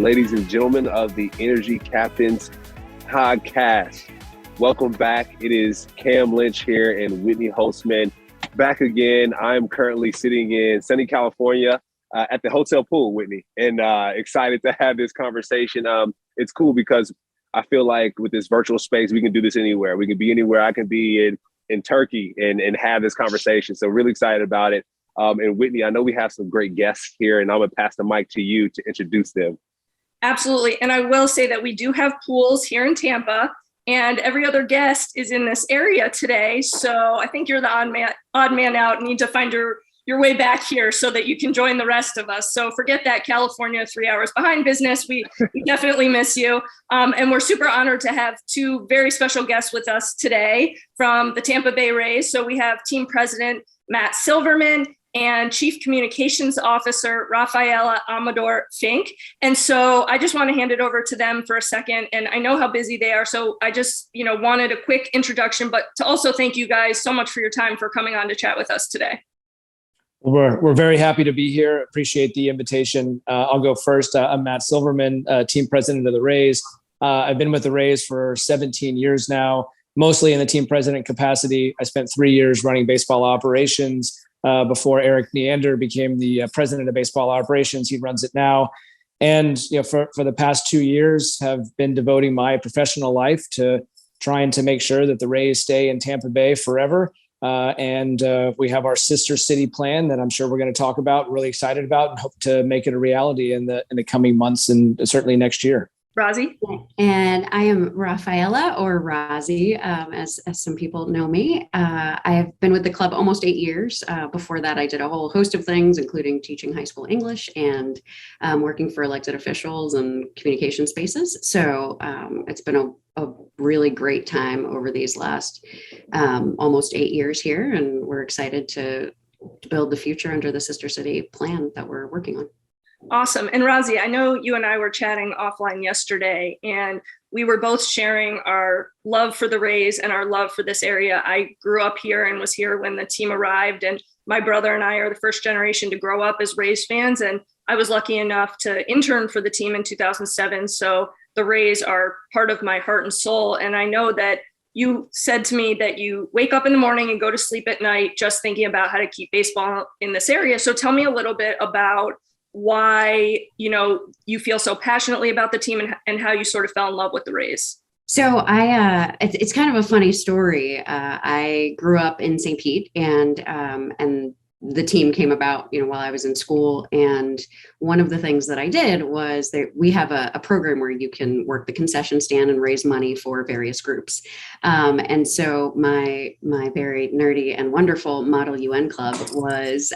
ladies and gentlemen of the Energy Captains podcast. Welcome back. It is Cam Lynch here and Whitney Holtzman back again. I'm currently sitting in sunny California at the hotel pool, Whitney, and excited to have this conversation. It's cool because I feel like with this virtual space, we can do this anywhere. We can be anywhere. I can be in Turkey and have this conversation. So really excited about it. And Whitney, I know we have some great guests here, and I'm going to pass the mic to you to introduce them. Absolutely. And I will say that we do have pools here in Tampa, and every other guest is in this area today. So I think you're the odd man out and need to find your way back here so that you can join the rest of us. So forget that California 3 hours behind business. We definitely miss you. And we're super honored to have two very special guests with us today from the Tampa Bay Rays. So we have team president Matt Silverman and Chief Communications Officer Rafaela Amador Fink. And so I just want to hand it over to them for a second. And I know how busy they are. So I just, wanted a quick introduction, but to also thank you guys so much for your time for coming on to chat with us today. We're very happy to be here. Appreciate the invitation. I'll go first. I'm Matt Silverman, team president of the Rays. I've been with the Rays for 17 years now, mostly in the team president capacity. I spent 3 years running baseball operations before Eric Neander became the president of baseball operations. He runs it now. And for the past 2 years, have been devoting my professional life to trying to make sure that the Rays stay in Tampa Bay forever. And we have our sister city plan that I'm sure we're going to talk about, really excited about, and hope to make it a reality in the coming months and certainly next year. Razi. And I am Rafaela, or Razi, as some people know me. I have been with the club almost 8 years. Before that, I did a whole host of things, including teaching high school English and working for elected officials and communication spaces. So it's been a really great time over these last almost 8 years here. And we're excited to build the future under the Sister City plan that we're working on. Awesome. And Razi, I know you and I were chatting offline yesterday, and we were both sharing our love for the Rays and our love for this area. I grew up here and was here when the team arrived, and my brother and I are the first generation to grow up as Rays fans. And I was lucky enough to intern for the team in 2007. So the Rays are part of my heart and soul. And I know that you said to me that you wake up in the morning and go to sleep at night just thinking about how to keep baseball in this area. So tell me a little bit about why, you feel so passionately about the team and how you sort of fell in love with the Rays. So it's kind of a funny story. I grew up in St. Pete, and the team came about, while I was in school. And one of the things that I did was that we have a program where you can work the concession stand and raise money for various groups. And so my very nerdy and wonderful Model UN club was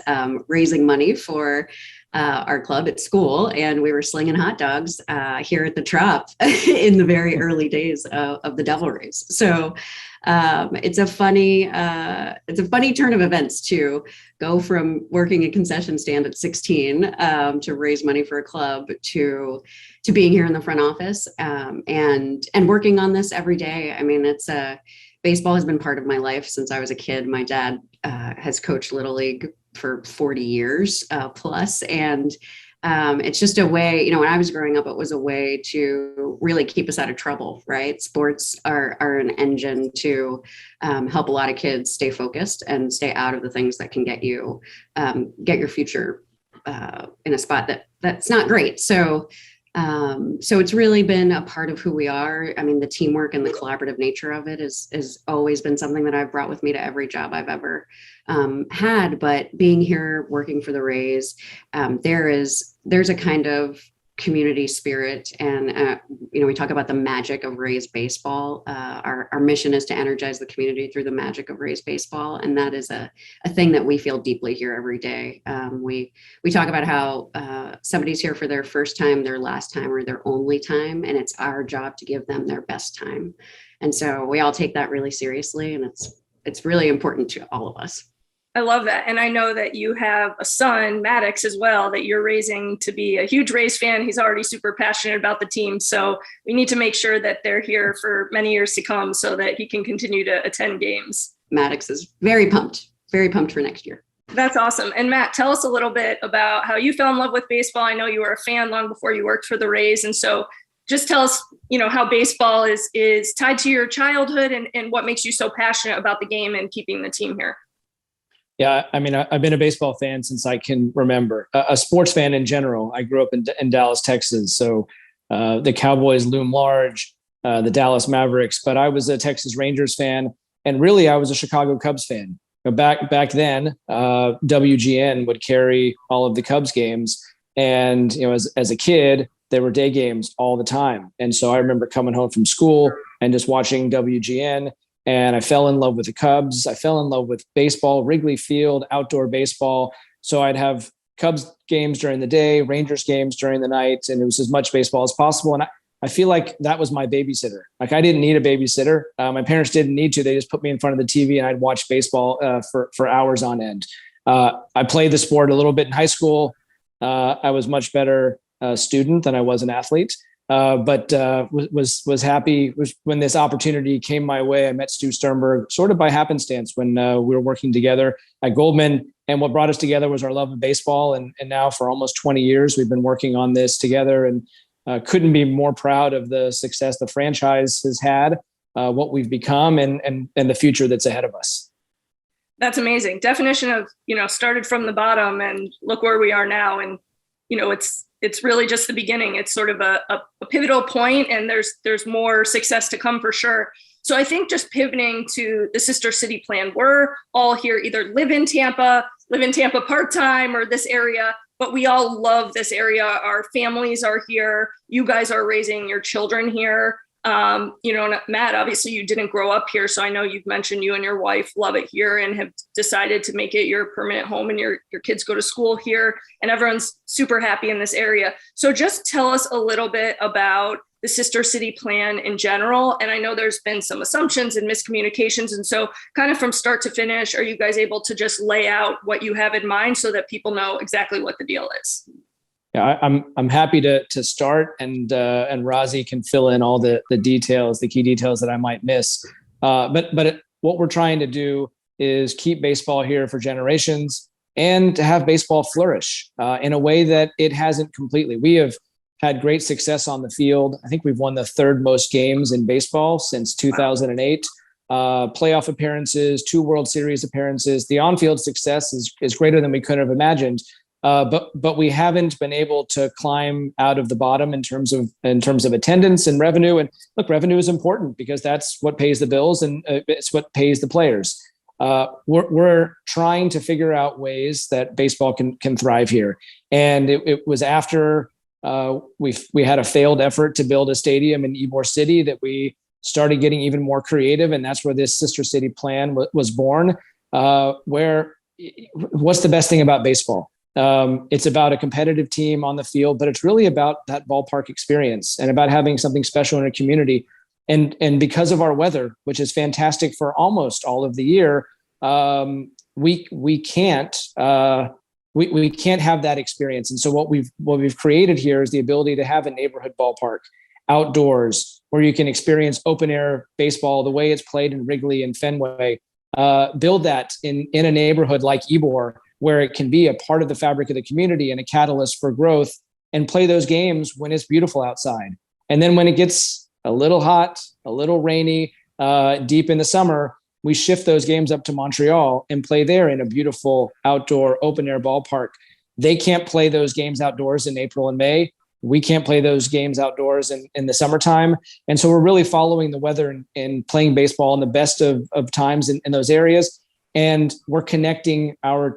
raising money for our club at school, and we were slinging hot dogs here at the Trop in the very early days of the Devil Rays. So it's a funny turn of events to go from working a concession stand at 16 to raise money for a club to being here in the front office and working on this every day. I mean, baseball has been part of my life since I was a kid. My dad has coached Little League for 40 years plus. And it's just a way, when I was growing up, it was a way to really keep us out of trouble, right? Sports are an engine to help a lot of kids stay focused and stay out of the things that can get your future in a spot that's not great. So it's really been a part of who we are. I mean, the teamwork and the collaborative nature of it has always been something that I've brought with me to every job I've ever had. But being here, working for the Rays, there's a kind of community spirit. And, we talk about the magic of Rays baseball. Our mission is to energize the community through the magic of Rays baseball. And that is a thing that we feel deeply here every day. We talk about how somebody's here for their first time, their last time, or their only time. And it's our job to give them their best time. And so we all take that really seriously. And it's really important to all of us. I love that. And I know that you have a son, Maddox, as well, that you're raising to be a huge Rays fan. He's already super passionate about the team. So we need to make sure that they're here for many years to come so that he can continue to attend games. Maddox is very pumped for next year. That's awesome. And Matt, tell us a little bit about how you fell in love with baseball. I know you were a fan long before you worked for the Rays. And so just tell us, how baseball is tied to your childhood and what makes you so passionate about the game and keeping the team here. Yeah, I mean, I've been a baseball fan since I can remember. A sports fan in general. I grew up in Dallas, Texas. So the Cowboys loom large, the Dallas Mavericks, but I was a Texas Rangers fan. And really, I was a Chicago Cubs fan. Back then, WGN would carry all of the Cubs games, and as a kid, there were day games all the time. And so I remember coming home from school and just watching WGN, and I fell in love with the Cubs. I fell in love with baseball, Wrigley Field, outdoor baseball. So I'd have Cubs games during the day, Rangers games during the night, and it was as much baseball as possible. And I feel like that was my babysitter. Like I didn't need a babysitter. My parents didn't need to. They just put me in front of the TV and I'd watch baseball for hours on end. I played the sport a little bit in high school. I was much better student than I was an athlete, but was happy when this opportunity came my way. I met Stu Sternberg sort of by happenstance when we were working together at Goldman. And what brought us together was our love of baseball. And now for almost 20 years, we've been working on this together, and couldn't be more proud of the success the franchise has had, what we've become, and the future that's ahead of us. That's amazing. Definition of, started from the bottom and look where we are now. And, it's really just the beginning. It's sort of a pivotal point, and there's more success to come for sure. So I think just pivoting to the Sister City plan, we're all here, either live in Tampa part-time or this area, but we all love this area. Our families are here. You guys are raising your children here. Matt, obviously you didn't grow up here. So I know you've mentioned you and your wife love it here and have decided to make it your permanent home, and your kids go to school here, and everyone's super happy in this area. So just tell us a little bit about the Sister City plan in general. And I know there's been some assumptions and miscommunications. And so kind of from start to finish, are you guys able to just lay out what you have in mind so that people know exactly what the deal is? Yeah, I'm happy to start, and Razi can fill in all the details, the key details that I might miss. But what we're trying to do is keep baseball here for generations and to have baseball flourish in a way that it hasn't completely. We have had great success on the field. I think we've won the third most games in baseball since 2008. Playoff appearances, 2 World Series appearances. The on-field success is greater than we could have imagined. But we haven't been able to climb out of the bottom in terms of attendance and revenue. And look, revenue is important because that's what pays the bills, and it's what pays the players. We're trying to figure out ways that baseball can thrive here. And it was after we had a failed effort to build a stadium in Ybor City that we started getting even more creative, and that's where this Sister City plan was born. Where what's the best thing about baseball? It's about a competitive team on the field, but it's really about that ballpark experience and about having something special in a community. And because of our weather, which is fantastic for almost all of the year, we can't have that experience. And so what we've created here is the ability to have a neighborhood ballpark outdoors where you can experience open air baseball the way it's played in Wrigley and Fenway. Build that in a neighborhood like Ybor, where it can be a part of the fabric of the community and a catalyst for growth, and play those games when it's beautiful outside. And then when it gets a little hot, a little rainy, deep in the summer, we shift those games up to Montreal and play there in a beautiful outdoor open air ballpark. They can't play those games outdoors in April and May. We can't play those games outdoors in the summertime. And so we're really following the weather and playing baseball in the best of times in those areas. And we're connecting our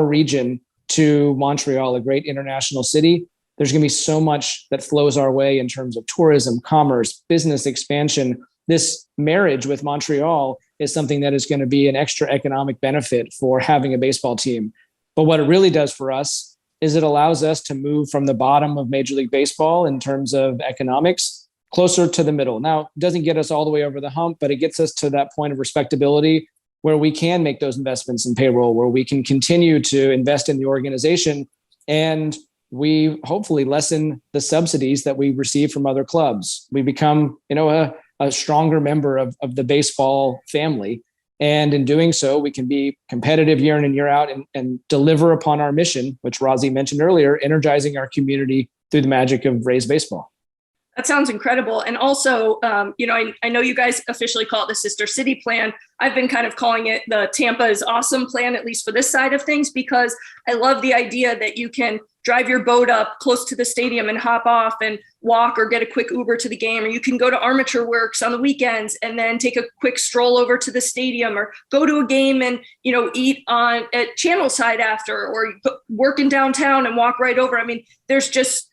region to Montreal, a great international city. There's going to be so much that flows our way in terms of tourism, commerce, business expansion. This marriage with Montreal is something that is going to be an extra economic benefit for having a baseball team. But what it really does for us is it allows us to move from the bottom of Major League Baseball in terms of economics closer to the middle. Now, it doesn't get us all the way over the hump, but it gets us to that point of respectability where we can make those investments in payroll, where we can continue to invest in the organization, and we hopefully lessen the subsidies that we receive from other clubs. We become, a stronger member of the baseball family. And in doing so, we can be competitive year in and year out and deliver upon our mission, which Razi mentioned earlier, energizing our community through the magic of Rays baseball. That sounds incredible. And also, I know you guys officially call it the Sister City Plan. I've been kind of calling it the Tampa is Awesome Plan, at least for this side of things, because I love the idea that you can drive your boat up close to the stadium and hop off and walk or get a quick Uber to the game, or you can go to Armature Works on the weekends and then take a quick stroll over to the stadium, or go to a game and, eat at Channelside after, or work in downtown and walk right over. I mean,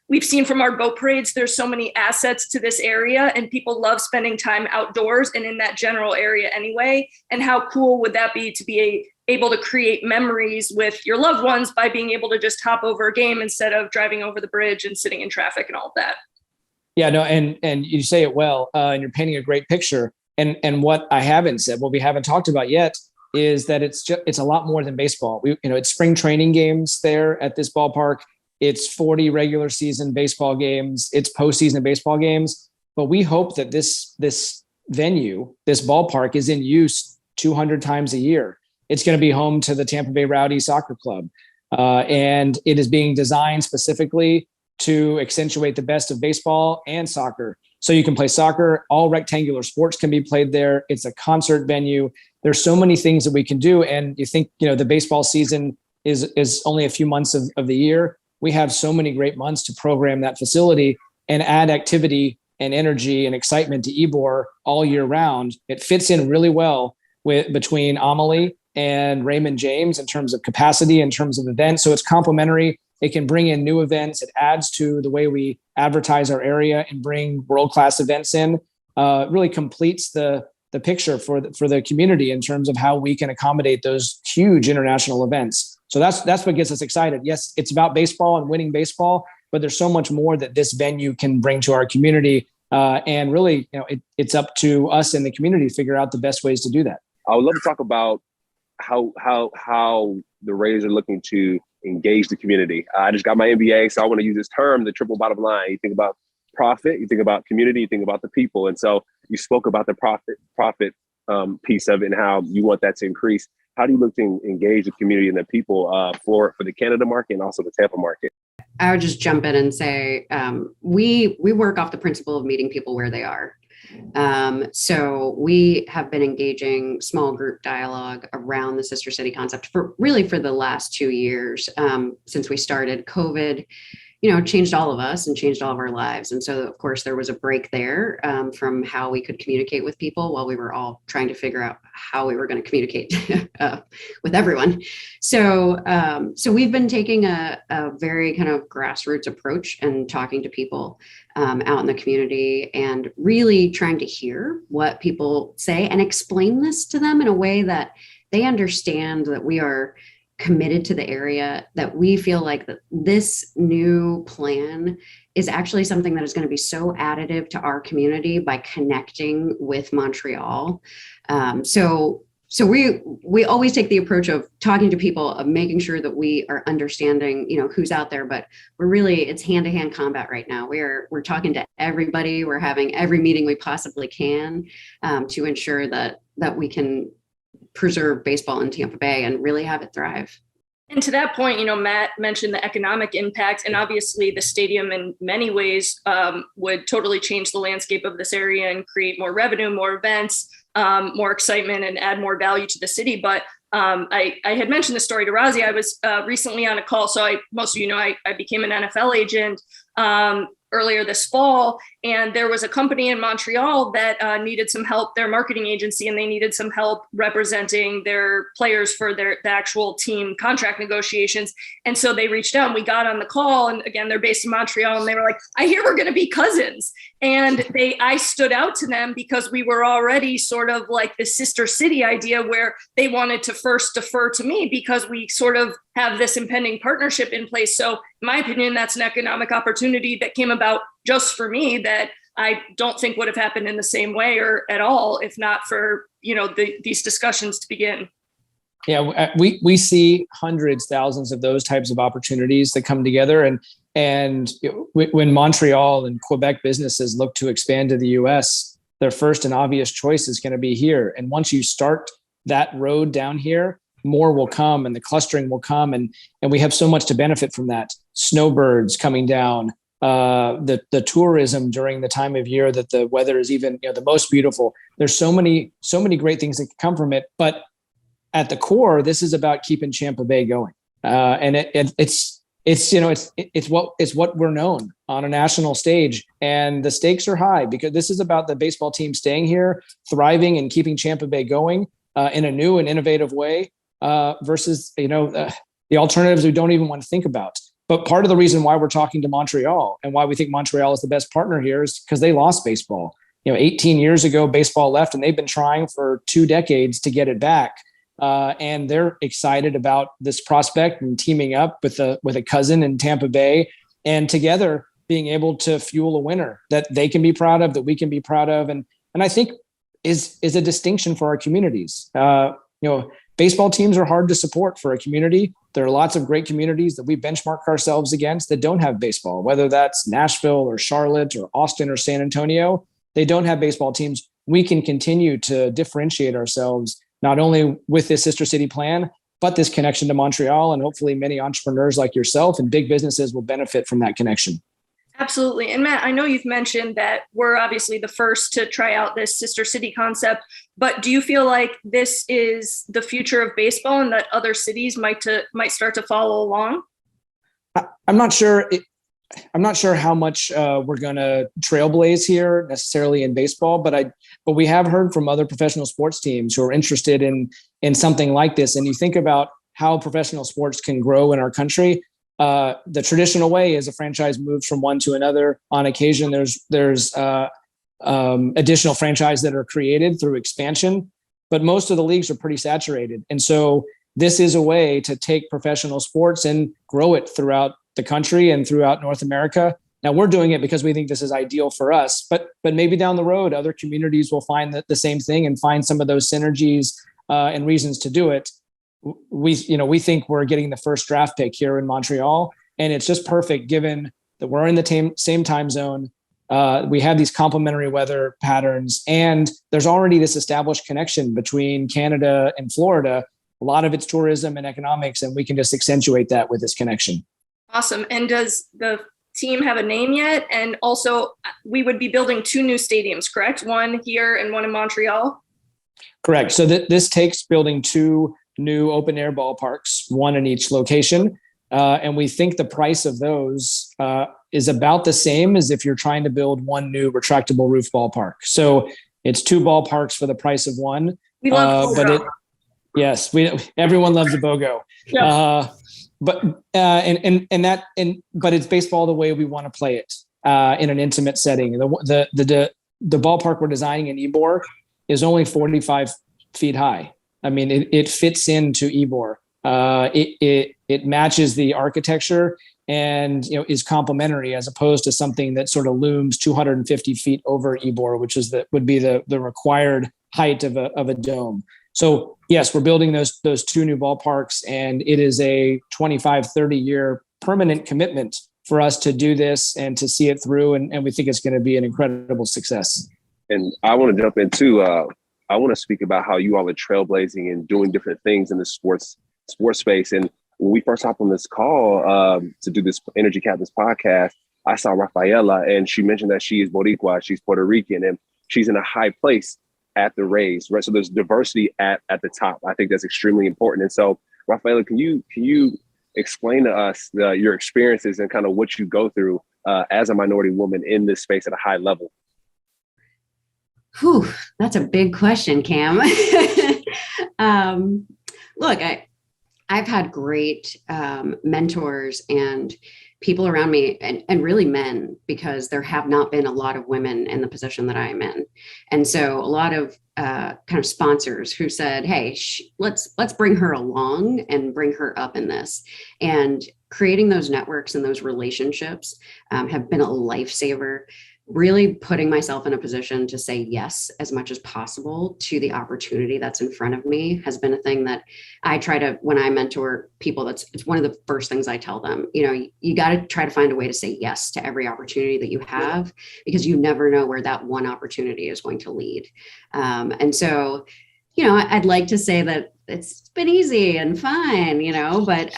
we've seen from our boat parades, there's so many assets to this area, and people love spending time outdoors and in that general area anyway. And how cool would that be to be able to create memories with your loved ones by being able to just hop over a game instead of driving over the bridge and sitting in traffic and all of that. Yeah, no, and you say it well, and you're painting a great picture. And what I haven't said, what we haven't talked about yet, is that it's a lot more than baseball. It's spring training games there at this ballpark. It's 40 regular season baseball games. It's postseason baseball games. But we hope that this venue, this ballpark, is in use 200 times a year. It's going to be home to the Tampa Bay Rowdy Soccer Club. And it is being designed specifically to accentuate the best of baseball and soccer. So you can play soccer, all rectangular sports can be played there. It's a concert venue. There's so many things that we can do. And you think, the baseball season is only a few months of the year. We have so many great months to program that facility and add activity and energy and excitement to Ybor all year round. It fits in really well between Amalie and Raymond James in terms of capacity, in terms of events. So it's complementary. It can bring in new events. It adds to the way we advertise our area and bring world-class events in. Really completes the picture for the community in terms of how we can accommodate those huge international events. So that's what gets us excited. Yes, it's about baseball and winning baseball, but there's so much more that this venue can bring to our community. And really, it's up to us in the community to figure out the best ways to do that. I would love to talk about how the Rays are looking to engage the community. I just got my MBA, so I want to use this term, the triple bottom line. You think about profit, you think about community, you think about the people. And so you spoke about the profit piece of it and how you want that to increase. How do you look to engage the community and the people for the Canada market and also the Tampa market? I would just jump in and say we work off the principle of meeting people where they are. So we have been engaging small group dialogue around the Sister City concept for the last 2 years since we started. COVID, changed all of us and changed all of our lives. And so, of course, there was a break there from how we could communicate with people while we were all trying to figure out how we were going to communicate with everyone. So we've been taking a very kind of grassroots approach and talking to people out in the community and really trying to hear what people say and explain this to them in a way that they understand that we are committed to the area, that we feel like that this new plan is actually something that is going to be so additive to our community by connecting with Montreal. So we always take the approach of talking to people, of making sure that we are understanding, who's out there, but it's hand-to-hand combat right now. We're talking to everybody. We're having every meeting we possibly can to ensure that we can preserve baseball in Tampa Bay and really have it thrive. And to that point, Matt mentioned the economic impact, and obviously the stadium in many ways would totally change the landscape of this area and create more revenue, more events, more excitement, and add more value to the city. But I had mentioned this story to Razi. I was recently on a call. So most of I became an NFL agent earlier this fall, and there was a company in Montreal that needed some help, their marketing agency, and they needed some help representing their players for the actual team contract negotiations. And so they reached out and we got on the call, and again, they're based in Montreal, and they were like, I hear we're going to be cousins. And I stood out to them because we were already sort of like the sister city idea where they wanted to first defer to me because we sort of have this impending partnership in place. So in my opinion, that's an economic opportunity that came about just for me that I don't think would have happened in the same way or at all, if not for, these discussions to begin. Yeah, we see hundreds, thousands of those types of opportunities that come together. And when Montreal and Quebec businesses look to expand to the US, their first and obvious choice is going to be here. And once you start that road down here, more will come and the clustering will come. And we have so much to benefit from that. Snowbirds coming down, the tourism during the time of year that the weather is even, the most beautiful. There's so many great things that can come from it. But at the core, this is about keeping Tampa Bay going. And it's what we're known on a national stage, and the stakes are high because this is about the baseball team staying here, thriving, and keeping Tampa Bay going in a new and innovative way versus the alternatives we don't even want to think about. But part of the reason why we're talking to Montreal and why we think Montreal is the best partner here is because they lost baseball. 18 years ago, baseball left, and they've been trying for 2 decades to get it back. And they're excited about this prospect and teaming up with a cousin in Tampa Bay, and together being able to fuel a winner that they can be proud of, that we can be proud of, and I think is a distinction for our communities. Baseball teams are hard to support for a community. There are lots of great communities that we benchmark ourselves against that don't have baseball, whether that's Nashville or Charlotte or Austin or San Antonio. They don't have baseball teams. We can continue to differentiate ourselves not only with this sister city plan, but this connection to Montreal, and hopefully many entrepreneurs like yourself and big businesses will benefit from that connection. Absolutely. And Matt, I know you've mentioned that we're obviously the first to try out this sister city concept, but do you feel like this is the future of baseball and that other cities might start to follow along? I'm not sure. I'm not sure how much we're going to trailblaze here necessarily in baseball, but we have heard from other professional sports teams who are interested in something like this. And you think about how professional sports can grow in our country. The traditional way is a franchise moves from one to another. On occasion, there's additional franchise that are created through expansion, but most of the leagues are pretty saturated. And so this is a way to take professional sports and grow it throughout the country and throughout North America. Now we're doing it because we think this is ideal for us, but maybe down the road, other communities will find the same thing and find some of those synergies and reasons to do it. We think we're getting the first draft pick here in Montreal, and it's just perfect given that we're in the same time zone. We have these complementary weather patterns, and there's already this established connection between Canada and Florida. A lot of it's tourism and economics, and we can just accentuate that with this connection. Awesome. And does the team have a name yet? And also, we would be building 2 new stadiums, correct? One here and one in Montreal? Correct. So this takes building 2 new open air ballparks, one in each location. And we think the price of those is about the same as if you're trying to build one new retractable roof ballpark. So it's 2 ballparks for the price of one. We love BOGO. Yes, everyone loves the BOGO. Yeah. But it's baseball the way we want to play it in an intimate setting. The ballpark we're designing in Ybor is only 45 feet high. I mean, it fits into Ybor. It matches the architecture and is complementary as opposed to something that sort of looms 250 feet over Ybor, which would be the required height of a dome. So yes, we're building those 2 new ballparks, and it is a 25, 30-year permanent commitment for us to do this and to see it through. And we think it's going to be an incredible success. And I want to jump into, I want to speak about how you all are trailblazing and doing different things in the sports space. And when we first hopped on this call to do this Energy Captains podcast, I saw Rafaela, and she mentioned that she is Boricua, she's Puerto Rican, and she's in a high place at the Rays, right? So there's diversity at the top. I think that's extremely important. And so, Rafaela, can you explain to us your experiences and kind of what you go through as a minority woman in this space at a high level? Whew, that's a big question, Cam. Look, I've had great mentors and people around me and really men, because there have not been a lot of women in the position that I am in. And so a lot of kind of sponsors who said, hey, let's bring her along and bring her up in this. And creating those networks and those relationships have been a lifesaver. Really putting myself in a position to say yes as much as possible to the opportunity that's in front of me has been a thing that I try to, when I mentor people, it's one of the first things I tell them. You got to try to find a way to say yes to every opportunity that you have, because you never know where that one opportunity is going to lead. And so I'd like to say that it's been easy and fine, but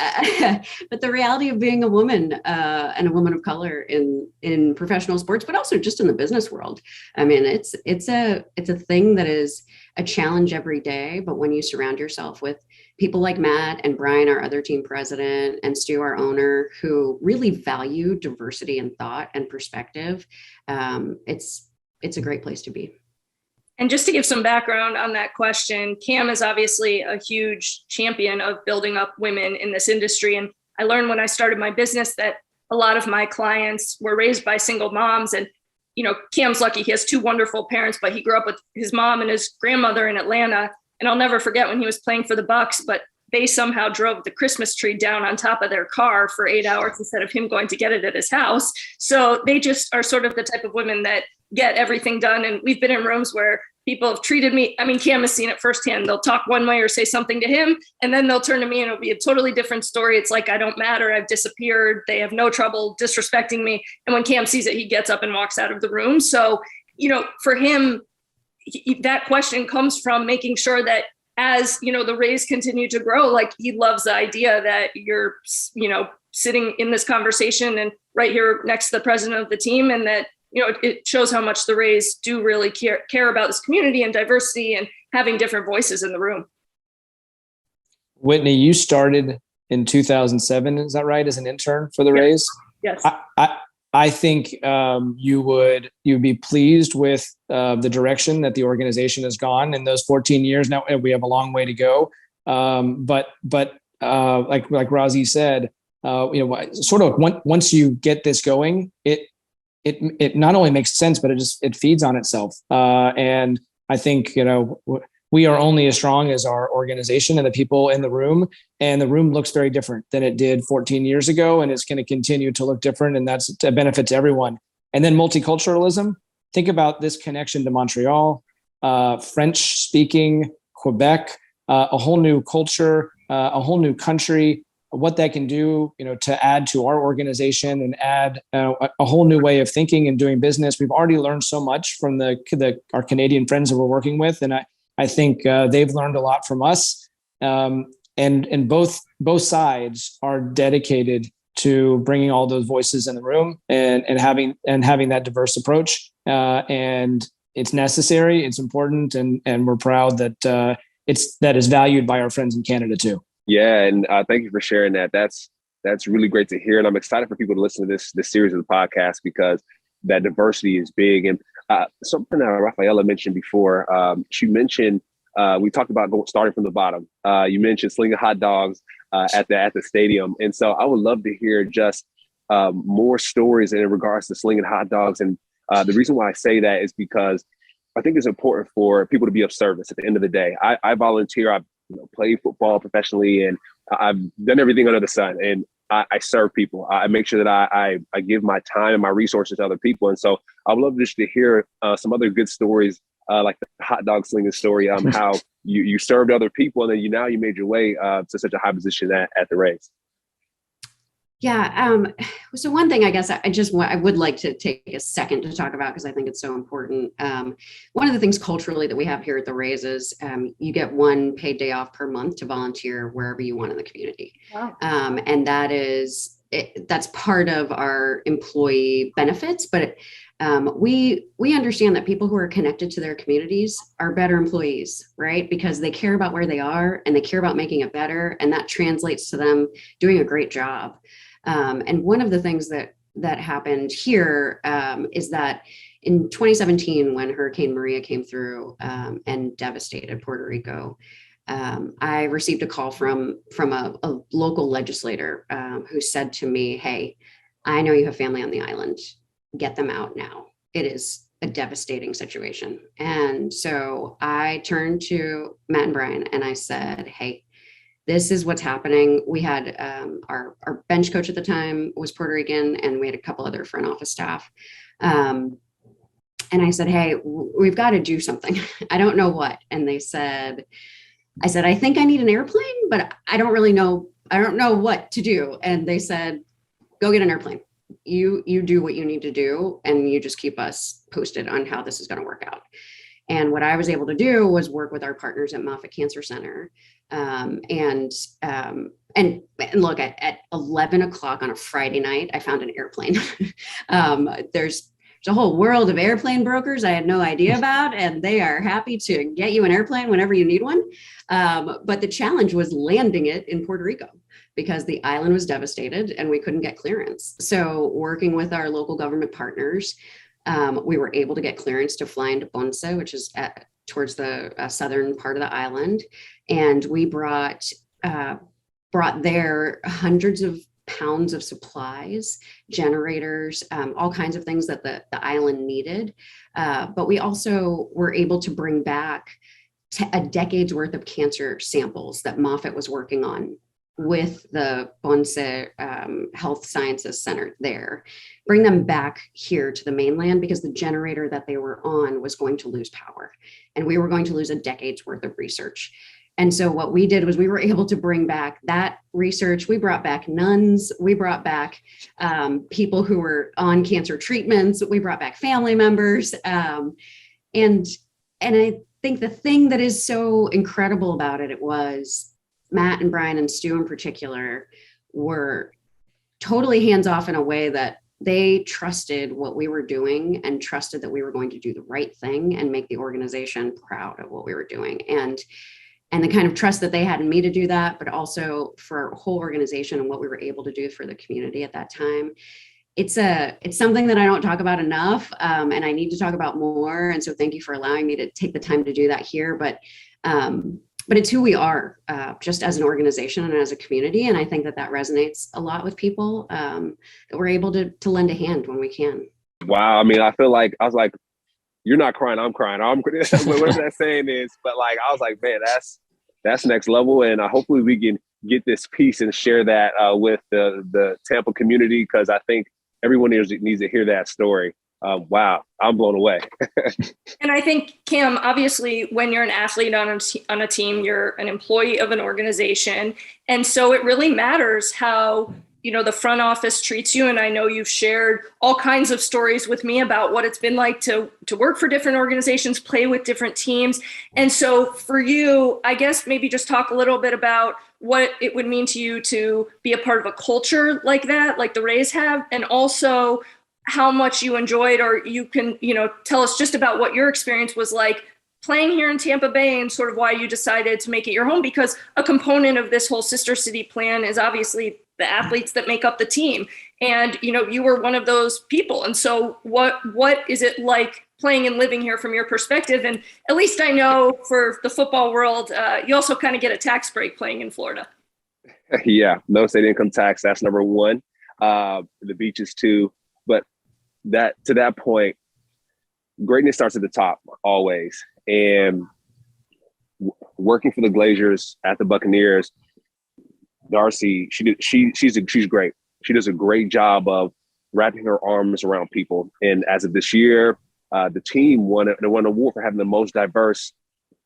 but the reality of being a woman and a woman of color in professional sports, but also just in the business world. I mean, it's a thing that is a challenge every day. But when you surround yourself with people like Matt and Brian, our other team president, and Stu, our owner, who really value diversity and thought and perspective, it's a great place to be. And just to give some background on that question, Cam is obviously a huge champion of building up women in this industry. And I learned when I started my business that a lot of my clients were raised by single moms. And, Cam's lucky. He has two wonderful parents, but he grew up with his mom and his grandmother in Atlanta. And I'll never forget when he was playing for the Bucks, but they somehow drove the Christmas tree down on top of their car for 8 hours instead of him going to get it at his house. So they just are sort of the type of women that get everything done. And we've been in rooms where people have treated me. I mean, Cam has seen it firsthand. They'll talk one way or say something to him, and then they'll turn to me and it'll be a totally different story. It's like, I don't matter. I've disappeared. They have no trouble disrespecting me. And when Cam sees it, he gets up and walks out of the room. So, for him, that question comes from making sure that as, the Rays continue to grow, like he loves the idea that you're, sitting in this conversation and right here next to the president of the team, and that, it shows how much the Rays do really care about this community and diversity and having different voices in the room. Whitney, you started in 2007, is that right, as an intern for the Rays? Yes. I think you'd be pleased with the direction that the organization has gone in those 14 years. Now we have a long way to go, but like Razi said, sort of once you get this going, it not only makes sense, but it feeds on itself. And I think, we are only as strong as our organization and the people in the room, and the room looks very different than it did 14 years ago. And it's going to continue to look different. And that's a benefit to everyone. And then multiculturalism, think about this connection to Montreal, French speaking, Quebec, a whole new culture, a whole new country, what that can do, to add to our organization and add a whole new way of thinking and doing business. We've already learned so much from our Canadian friends that we're working with, and I think they've learned a lot from us. And both sides are dedicated to bringing all those voices in the room and having that diverse approach. And it's necessary, it's important, and we're proud that that is valued by our friends in Canada too. Yeah, and thank you for sharing that. That's really great to hear, and I'm excited for people to listen to this series of the podcast because that diversity is big. And something that Rafaela mentioned before, she mentioned we talked about starting from the bottom. You mentioned slinging hot dogs at the stadium, and so I would love to hear just more stories in regards to slinging hot dogs. And the reason why I say that is because I think it's important for people to be of service at the end of the day. I volunteer. I've played football professionally, and I've done everything under the sun. And I serve people. I make sure that I give my time and my resources to other people. And so I would love just to hear some other good stories, like the hot dog slinging story, how you served other people, and then you made your way to such a high position at the Rays. Yeah. So one thing I guess I would like to take a second to talk about, because I think it's so important. One of the things culturally that we have here at the Rays is you get one paid day off per month to volunteer wherever you want in the community. Wow. And that's part of our employee benefits. But we understand that people who are connected to their communities are better employees, right? Because they care about where they are and they care about making it better. And that translates to them doing a great job. And one of the things that happened here is that in 2017, when Hurricane Maria came through and devastated Puerto Rico, I received a call from a local legislator who said to me, "Hey, I know you have family on the island. Get them out now. It is a devastating situation." And so I turned to Matt and Brian and I said, "Hey, this is what's happening." We had our bench coach at the time was Puerto Rican, and we had a couple other front office staff. And I said, "Hey, we've got to do something. I don't know what." And I said, "I think I need an airplane, but I don't really know. I don't know what to do." And they said, "Go get an airplane. You do what you need to do, and you just keep us posted on how this is going to work out." And what I was able to do was work with our partners at Moffitt Cancer Center. And look, at 11 o'clock on a Friday night, I found an airplane. There's a whole world of airplane brokers I had no idea about, and they are happy to get you an airplane whenever you need one. But the challenge was landing it in Puerto Rico because the island was devastated and we couldn't get clearance. So working with our local government partners, we were able to get clearance to fly into Ponce, which is towards the southern part of the island. And we brought there hundreds of pounds of supplies, generators, all kinds of things that the island needed. But we also were able to bring back a decade's worth of cancer samples that Moffitt was working on with the Ponce Health Sciences Center there, bring them back here to the mainland because the generator that they were on was going to lose power and we were going to lose a decade's worth of research. And so what we did was we were able to bring back that research. We brought back nuns. We brought back people who were on cancer treatments. We brought back family members. And I think the thing that is so incredible about it was Matt and Brian and Stu in particular were totally hands off in a way that they trusted what we were doing and trusted that we were going to do the right thing and make the organization proud of what we were doing. And the kind of trust that they had in me to do that, but also for our whole organization and what we were able to do for the community at that time. It's something that I don't talk about enough, and I need to talk about more. And so thank you for allowing me to take the time to do that here. But it's who we are just as an organization and as a community. And I think that resonates a lot with people, that we're able to lend a hand when we can. Wow. I mean, I feel like, I was like, you're not crying, I'm crying. Whatever that saying is. But like, I was like, man, that's next level. And hopefully we can get this piece and share that with the Tampa community, because I think everyone needs to hear that story. Wow, I'm blown away. And I think, Cam, obviously, when you're an athlete on a team, you're an employee of an organization. And so it really matters how, the front office treats you. And I know you've shared all kinds of stories with me about what it's been like to work for different organizations, play with different teams. And so for you, I guess maybe just talk a little bit about what it would mean to you to be a part of a culture like that, like the Rays have, and also how much you enjoyed, or you can, tell us just about what your experience was like playing here in Tampa Bay and sort of why you decided to make it your home, because a component of this whole sister city plan is obviously the athletes that make up the team. And, you were one of those people. And so what is it like playing and living here from your perspective? And at least I know for the football world, you also kind of get a tax break playing in Florida. Yeah, no state income tax. That's number one. The beaches too. But to that point, greatness starts at the top always. And working for the Glazers at the Buccaneers, Darcy, she's great. She does a great job of wrapping her arms around people. And as of this year, the team won an award for having the most diverse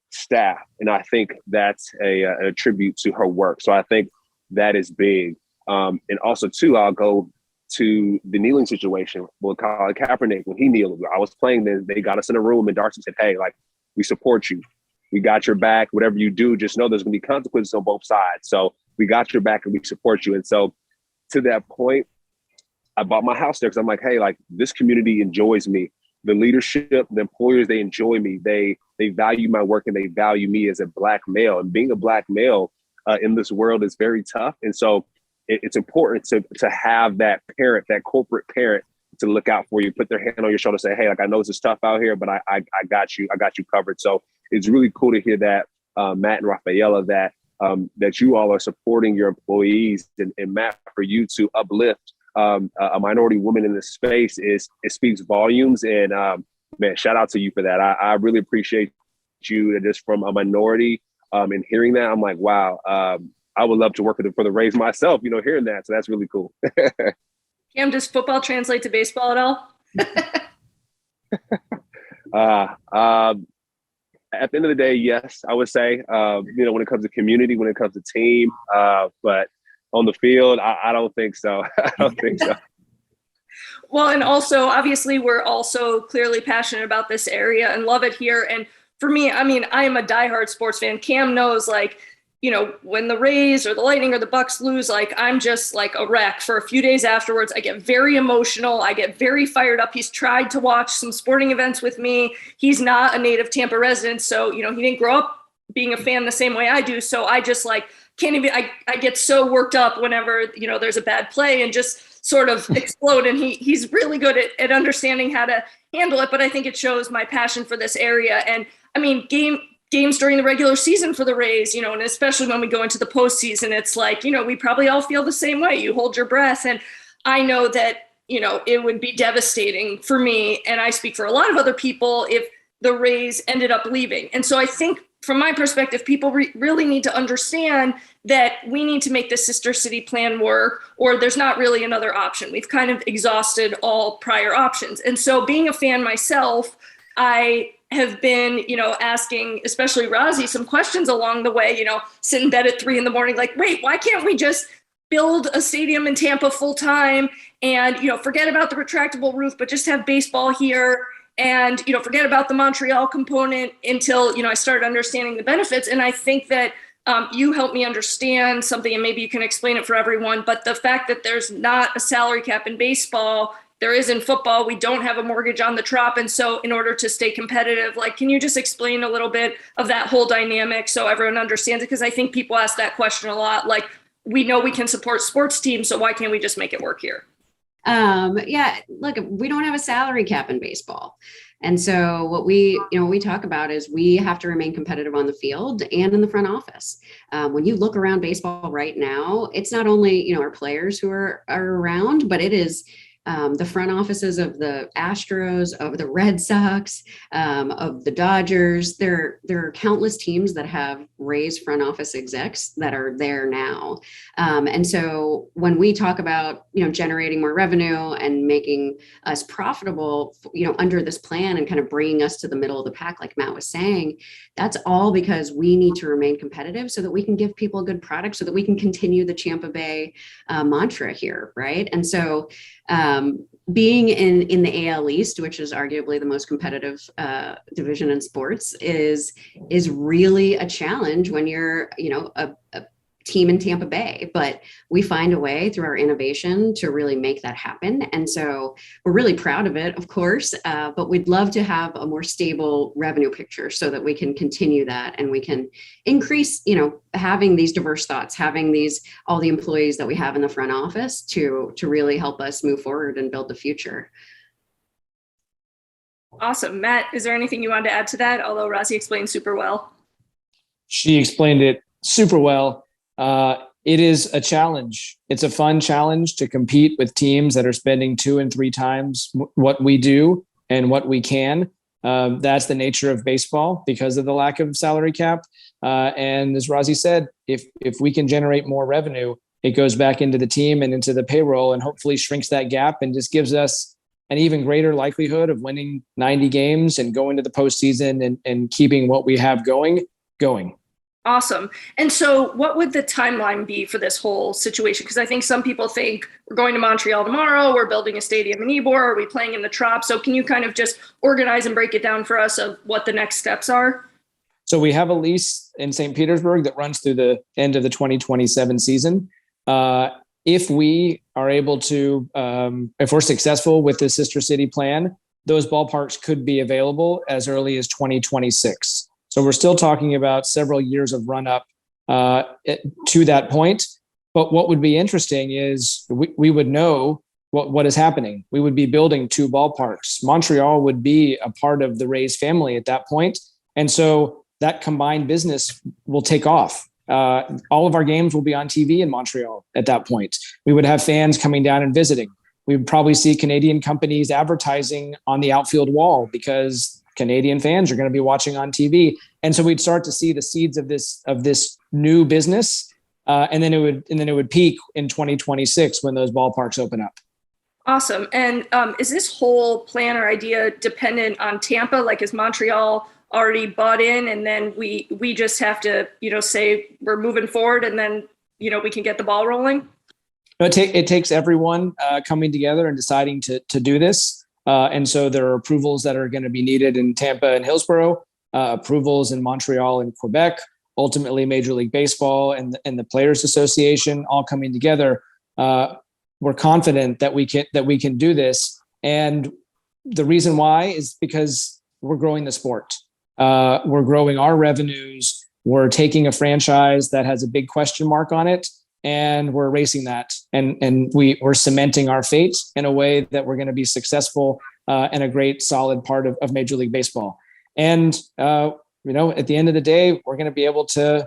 staff. And I think that's a tribute to her work. So I think that is big. And also too, I'll go to the kneeling situation with Colin Kaepernick when he kneeled. I was playing, they got us in a room and Darcy said, hey, like, we support you. We got your back. Whatever you do, just know there's going to be consequences on both sides. So we got your back and we support you. And so to that point, I bought my house there because I'm like, hey, like, this community enjoys me. The leadership, the employers, they enjoy me. They value my work and they value me as a Black male. And being a Black male in this world is very tough. And so it's important to have that parent, that corporate parent, to look out for you, put their hand on your shoulder, say, hey, like, I know this is tough out here, but I got you. I got you covered. So it's really cool to hear that, Matt and Rafaela, that you all are supporting your employees, and Matt, for you to uplift a minority woman in this space it speaks volumes. And man, shout out to you for that. I really appreciate you, just from a minority and hearing that. I'm like, wow, I would love to work for the Rays myself, hearing that. So that's really cool. Cam, does football translate to baseball at all? At the end of the day, yes, I would say, when it comes to community, when it comes to team, but on the field, I don't think so. I don't think so. Well, and also, obviously, we're also clearly passionate about this area and love it here. And for me, I mean, I am a diehard sports fan. Cam knows, like, you know, when the Rays or the Lightning or the Bucks lose, like, I'm just like a wreck for a few days afterwards. I get very emotional. I get very fired up. He's tried to watch some sporting events with me. He's not a native Tampa resident. So, you know, he didn't grow up being a fan the same way I do. So I just like can't even, I get so worked up whenever, you know, there's a bad play and just sort of explode. And he's really good at understanding how to handle it. But I think it shows my passion for this area. And I mean, games during the regular season for the Rays, you know, and especially when we go into the postseason, it's like, you know, we probably all feel the same way. You hold your breath. And I know that, you know, it would be devastating for me. And I speak for a lot of other people if the Rays ended up leaving. And so I think from my perspective, people really need to understand that we need to make the sister city plan work, or there's not really another option. We've kind of exhausted all prior options. And so being a fan myself, I have been, you know, asking, especially Rozzy, some questions along the way, you know, sit in bed at 3 a.m, like, wait, why can't we just build a stadium in Tampa full time and, you know, forget about the retractable roof, but just have baseball here and, you know, forget about the Montreal component until, you know, I started understanding the benefits. And I think that you helped me understand something, and maybe you can explain it for everyone, but the fact that there's not a salary cap in baseball, there is in football. We don't have a mortgage on the Trop. And so in order to stay competitive, like, can you just explain a little bit of that whole dynamic so everyone understands it? Because I think people ask that question a lot. Like, we know we can support sports teams, so why can't we just make it work here? Yeah, look, we don't have a salary cap in baseball. And so what we talk about is we have to remain competitive on the field and in the front office. When you look around baseball right now, it's not only, you know, our players who are around, but it is the front offices of the Astros, of the Red Sox, of the Dodgers. There are countless teams that have Rays front office execs that are there now. And so when we talk about, you know, generating more revenue and making us profitable, you know, under this plan and kind of bringing us to the middle of the pack, like Matt was saying, that's all because we need to remain competitive so that we can give people a good product, so that we can continue the Tampa Bay mantra here, right? And so being in the AL East, which is arguably the most competitive division in sports, is really a challenge when you're, you know, a team in Tampa Bay. But we find a way through our innovation to really make that happen. And so we're really proud of it, of course, but we'd love to have a more stable revenue picture so that we can continue that and we can increase, you know, having these diverse thoughts, having all the employees that we have in the front office to really help us move forward and build the future. Awesome. Matt, is there anything you wanted to add to that? Although Rozzy explained super well. She explained it super well. It is a challenge. It's a fun challenge to compete with teams that are spending 2 and 3 times what we do and what we can. That's the nature of baseball because of the lack of salary cap. And as Rozzy said, if we can generate more revenue, it goes back into the team and into the payroll and hopefully shrinks that gap and just gives us an even greater likelihood of winning 90 games and going to the postseason and keeping what we have going. Awesome. And so what would the timeline be for this whole situation? Because I think some people think we're going to Montreal tomorrow, we're building a stadium in Ybor, are we playing in the Trop? So can you kind of just organize and break it down for us of what the next steps are? So we have a lease in St. Petersburg that runs through the end of the 2027 season. If we are able to, if we're successful with the Sister City plan, those ballparks could be available as early as 2026. So we're still talking about several years of run up to that point. But what would be interesting is we would know what is happening. We would be building 2 ballparks. Montreal would be a part of the Rays family at that point. And so that combined business will take off. All of our games will be on TV in Montreal at that point. We would have fans coming down and visiting. We would probably see Canadian companies advertising on the outfield wall because Canadian fans are going to be watching on TV. And so we'd start to see the seeds of this new business. And then it would peak in 2026 when those ballparks open up. Awesome. And is this whole plan or idea dependent on Tampa? Like, is Montreal already bought in and then we just have to, you know, say we're moving forward and then, you know, we can get the ball rolling? It takes everyone coming together and deciding to do this. And so there are approvals that are going to be needed in Tampa and Hillsborough, approvals in Montreal and Quebec, ultimately Major League Baseball and the Players Association all coming together. We're confident that we can do this. And the reason why is because we're growing the sport. We're growing our revenues. We're taking a franchise that has a big question mark on it, and we're erasing that. And we're cementing our fate in a way that we're going to be successful and a great, solid part of Major League Baseball. And, at the end of the day, we're going to be able to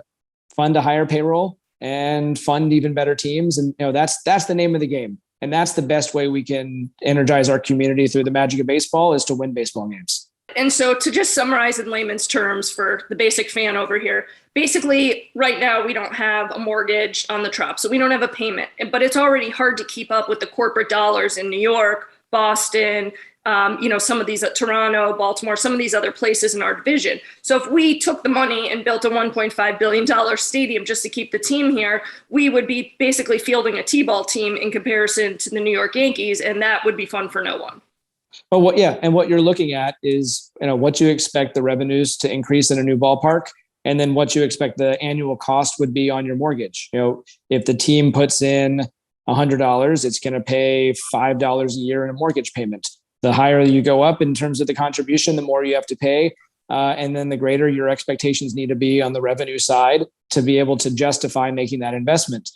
fund a higher payroll and fund even better teams. And, that's the name of the game. And that's the best way we can energize our community through the magic of baseball, is to win baseball games. And so to just summarize in layman's terms for the basic fan over here, basically right now we don't have a mortgage on the Trop, so we don't have a payment, but it's already hard to keep up with the corporate dollars in New York, Boston, some of these Toronto, Baltimore, some of these other places in our division. So if we took the money and built a $1.5 billion stadium just to keep the team here, we would be basically fielding a T-ball team in comparison to the New York Yankees, and that would be fun for no one. But what you're looking at is, what you expect the revenues to increase in a new ballpark, and then what you expect the annual cost would be on your mortgage. If the team puts in $100, it's going to pay $5 a year in a mortgage payment. The higher you go up in terms of the contribution, the more you have to pay. And then the greater your expectations need to be on the revenue side to be able to justify making that investment,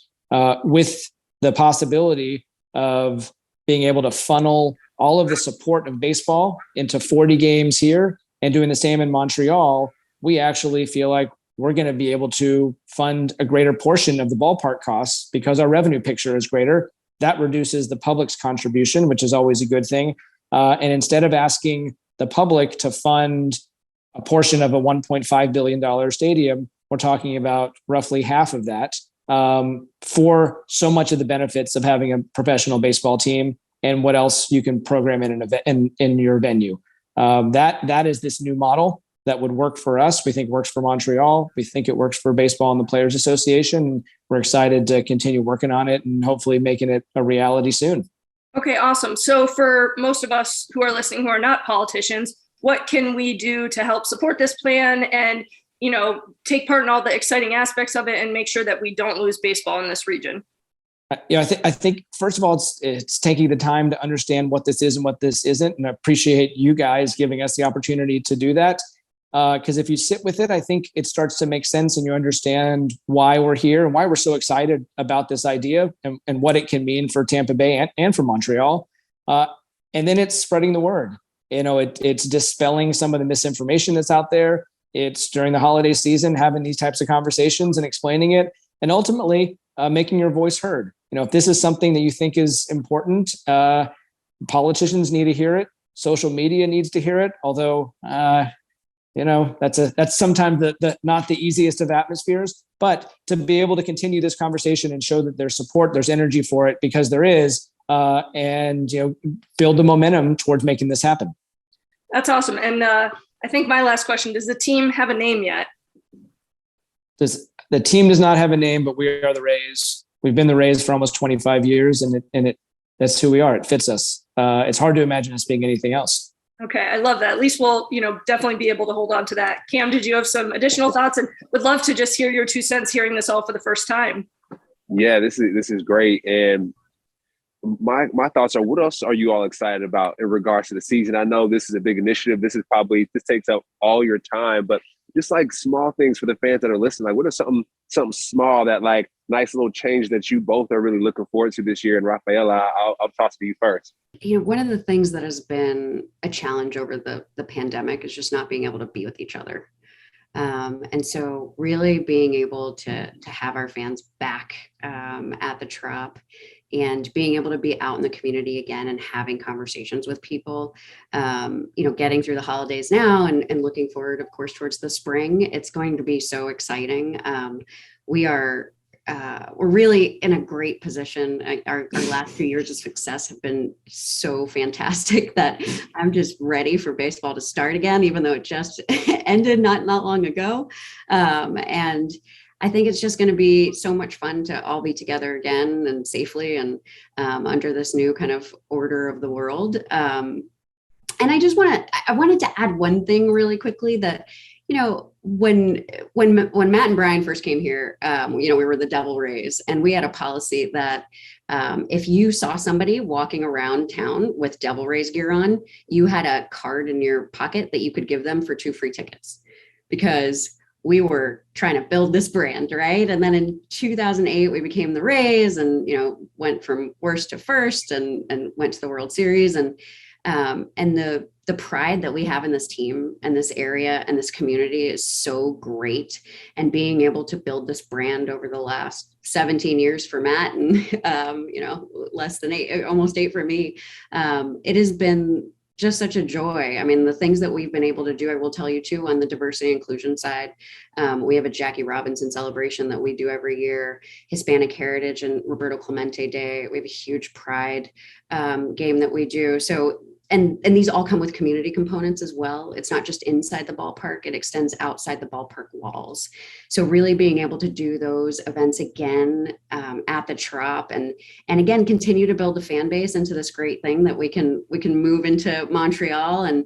with the possibility of being able to funnel all of the support of baseball into 40 games here and doing the same in Montreal. We actually feel like we're going to be able to fund a greater portion of the ballpark costs because our revenue picture is greater. That reduces the public's contribution, which is always a good thing. And instead of asking the public to fund a portion of a $1.5 billion stadium, we're talking about roughly half of that, for so much of the benefits of having a professional baseball team and what else you can program in your venue. That is this new model that would work for us. We think works for Montreal. We think it works for baseball and the Players Association. We're excited to continue working on it and hopefully making it a reality soon. Okay, awesome. So for most of us who are listening who are not politicians, what can we do to help support this plan and, take part in all the exciting aspects of it and make sure that we don't lose baseball in this region? I think first of all, it's taking the time to understand what this is and what this isn't. And I appreciate you guys giving us the opportunity to do that. Because if you sit with it, I think it starts to make sense and you understand why we're here and why we're so excited about this idea and what it can mean for Tampa Bay and for Montreal. And then it's spreading the word. It's dispelling some of the misinformation that's out there. It's during the holiday season, having these types of conversations and explaining it, and ultimately making your voice heard. If this is something that you think is important, politicians need to hear it. Social media needs to hear it. Although, that's sometimes the not the easiest of atmospheres, but to be able to continue this conversation and show that there's support, there's energy for it, because there is, and build the momentum towards making this happen. That's awesome. And I think my last question, does the team have a name yet? The team does not have a name, but we are the Rays. We've been the Rays for almost 25 years, and that's who we are. It fits us. It's hard to imagine us being anything else. Okay, I love that. At least we'll, definitely be able to hold on to that. Cam, did you have some additional thoughts? And would love to just hear your 2 cents hearing this all for the first time. Yeah, this is great. And my thoughts are, what else are you all excited about in regards to the season? I know this is a big initiative. This takes up all your time, but just like small things for the fans that are listening, like what are something small that like nice little change that you both are really looking forward to this year? And Rafaela, I'll toss to you first. One of the things that has been a challenge over the pandemic is just not being able to be with each other. And so really being able to have our fans back at the Trop and being able to be out in the community again and having conversations with people, getting through the holidays now and looking forward, of course, towards the spring. It's going to be so exciting. We're really in a great position. Our last 2 years of success have been so fantastic that I'm just ready for baseball to start again, even though it just ended not long ago. And I think it's just going to be so much fun to all be together again and safely and under this new kind of order of the world. And I wanted to add one thing really quickly that, when Matt and Brian first came here, we were the Devil Rays, and we had a policy that if you saw somebody walking around town with Devil Rays gear on, you had a card in your pocket that you could give them for 2 free tickets, because we were trying to build this brand, right? And then in 2008, we became the Rays, and went from worst to first, and went to the World Series, and the pride that we have in this team and this area and this community is so great. And being able to build this brand over the last 17 years for Matt and, less than 8, almost 8 for me, it has been just such a joy. I mean, the things that we've been able to do, I will tell you too, on the diversity inclusion side, we have a Jackie Robinson celebration that we do every year, Hispanic Heritage and Roberto Clemente Day. We have a huge pride game that we do. So, and these all come with community components as well. It's not just inside the ballpark, it extends outside the ballpark walls. So really being able to do those events again at the Trop, and again, continue to build a fan base into this great thing that we can move into Montreal and,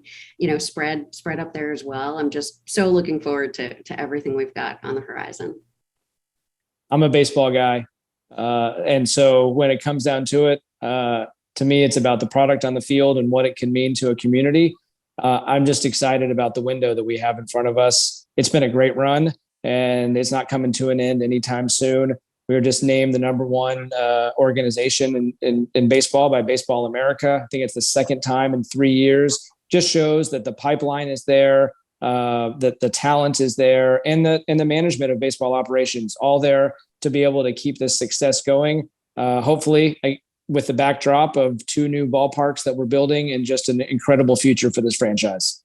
spread up there as well. I'm just so looking forward to everything we've got on the horizon. I'm a baseball guy. And so when it comes down to it, to me, it's about the product on the field and what it can mean to a community. I'm just excited about the window that we have in front of us. It's been a great run, and it's not coming to an end anytime soon. We were just named the #1 organization in baseball by Baseball America. I think it's the second time in 3 years. Just shows that the pipeline is there, that the talent is there, and the management of baseball operations all there to be able to keep this success going. Hopefully, with the backdrop of 2 new ballparks that we're building, and just an incredible future for this franchise.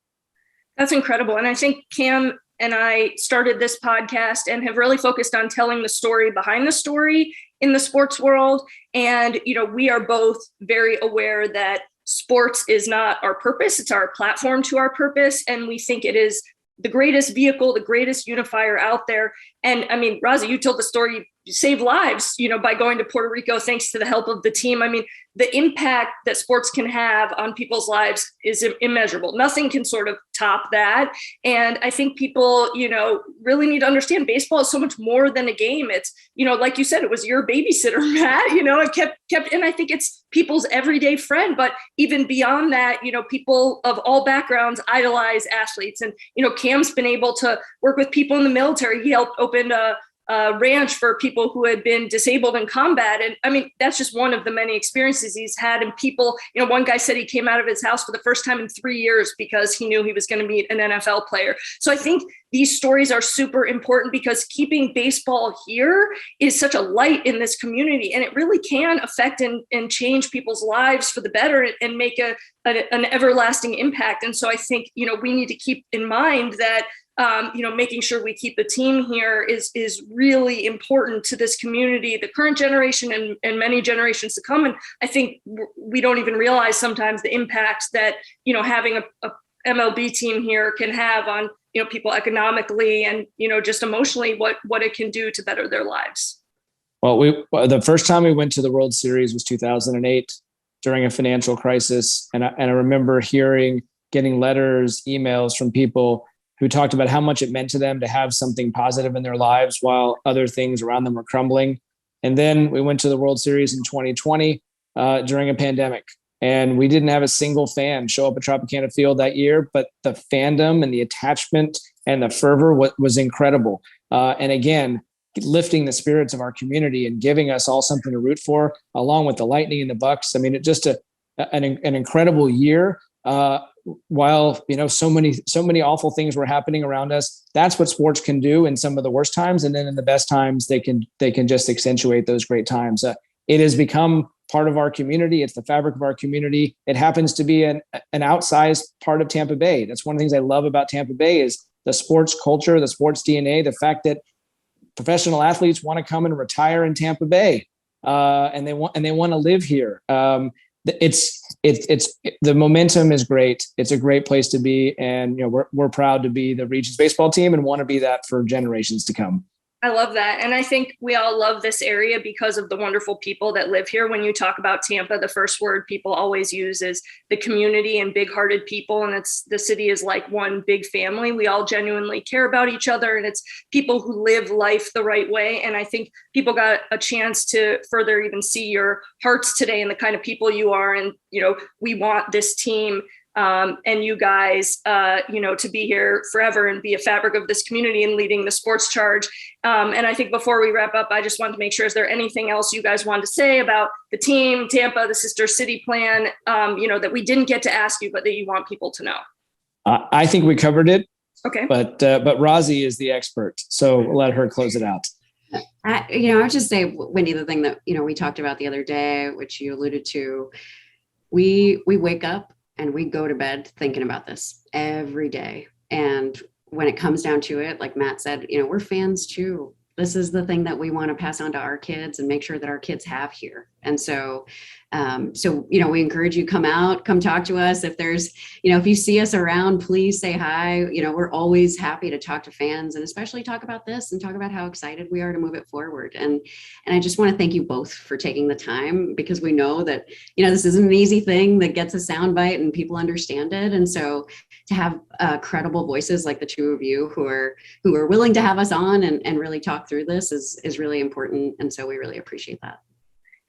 That's incredible. And I think Cam and I started this podcast and have really focused on telling the story behind the story in the sports world. And, we are both very aware that sports is not our purpose. It's our platform to our purpose. And we think it is the greatest vehicle, the greatest unifier out there. And I mean, Raza, you told the story, you saved lives, by going to Puerto Rico, thanks to the help of the team. I mean, the impact that sports can have on people's lives is immeasurable. Nothing can sort of top that. And I think people, really need to understand baseball is so much more than a game. It's, like you said, it was your babysitter, Matt, it kept, and I think it's people's everyday friend. But even beyond that, people of all backgrounds idolize athletes. And, Cam's been able to work with people in the military. He helped open a ranch for people who had been disabled in combat. And I mean, that's just one of the many experiences he's had. And people, one guy said he came out of his house for the first time in 3 years because he knew he was going to meet an NFL player. So I think these stories are super important, because keeping baseball here is such a light in this community, and it really can affect and change people's lives for the better and make an everlasting impact. And so I think, we need to keep in mind that making sure we keep the team here is really important to this community, the current generation and many generations to come. And I think we don't even realize sometimes the impacts that, having a MLB team here can have on, people economically and, just emotionally, what it can do to better their lives. Well, the first time we went to the World Series was 2008 during a financial crisis. And I remember getting letters, emails from people who talked about how much it meant to them to have something positive in their lives while other things around them were crumbling. And then we went to the World Series in 2020 during a pandemic, and we didn't have a single fan show up at Tropicana Field that year, but the fandom and the attachment and the fervor was incredible. And again, lifting the spirits of our community and giving us all something to root for, along with the Lightning and the Bucks. I mean, it just an incredible year. While so many awful things were happening around us, that's what sports can do in some of the worst times, and then in the best times, they can just accentuate those great times. It has become part of our community. It's the fabric of our community. It happens to be an outsized part of Tampa Bay. That's one of the things I love about Tampa Bay is the sports culture, the sports DNA, the fact that professional athletes want to come and retire in Tampa Bay, and they want to live here. It's the momentum is great. It's a great place to be, and we're proud to be the Regions baseball team and want to be that for generations to come. I love that. And I think we all love this area because of the wonderful people that live here. When you talk about Tampa, the first word people always use is the community and big-hearted people. And the city is like one big family. We all genuinely care about each other, and it's people who live life the right way. And I think people got a chance to further even see your hearts today and the kind of people you are. And, we want this team and you guys, to be here forever and be a fabric of this community and leading the sports charge. And I think before we wrap up, I just wanted to make sure, is there anything else you guys wanted to say about the team, Tampa, the Sister City plan, that we didn't get to ask you, but that you want people to know? I think we covered it. Okay. But Rozzy is the expert, so we'll let her close it out. I would just say, Whitney, the thing that, we talked about the other day, which you alluded to, we wake up and we go to bed thinking about this every day. And when it comes down to it, like Matt said, we're fans too. This is the thing that we want to pass on to our kids and make sure that our kids have here. And so, we encourage you, come out, come talk to us. If there's, if you see us around, please say hi. We're always happy to talk to fans and especially talk about this and talk about how excited we are to move it forward. And I just want to thank you both for taking the time, because we know that, this isn't an easy thing that gets a soundbite and people understand it. And so to have credible voices like the two of you who are willing to have us on and really talk through this is really important. And so we really appreciate that.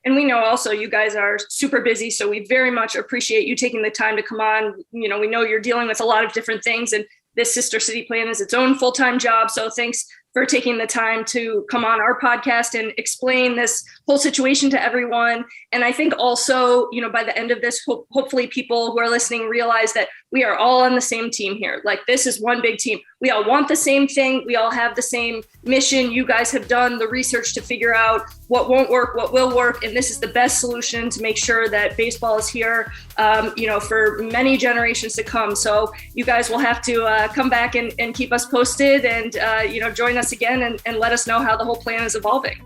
And we know also you guys are super busy, so we very much appreciate you taking the time to come on. We know you're dealing with a lot of different things, and this Sister City plan is its own full-time job. So thanks for taking the time to come on our podcast and explain this whole situation to everyone. And I think also, by the end of this, hopefully people who are listening realize that we are all on the same team here. Like, this is one big team. We all want the same thing. We all have the same mission. You guys have done the research to figure out what won't work, what will work. And this is the best solution to make sure that baseball is here, for many generations to come. So you guys will have to come back and keep us posted and, join us again and let us know how the whole plan is evolving.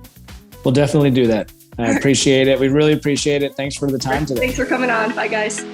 We'll definitely do that. I appreciate it. We really appreciate it. Thanks for the time today. Thanks for coming on. Bye, guys.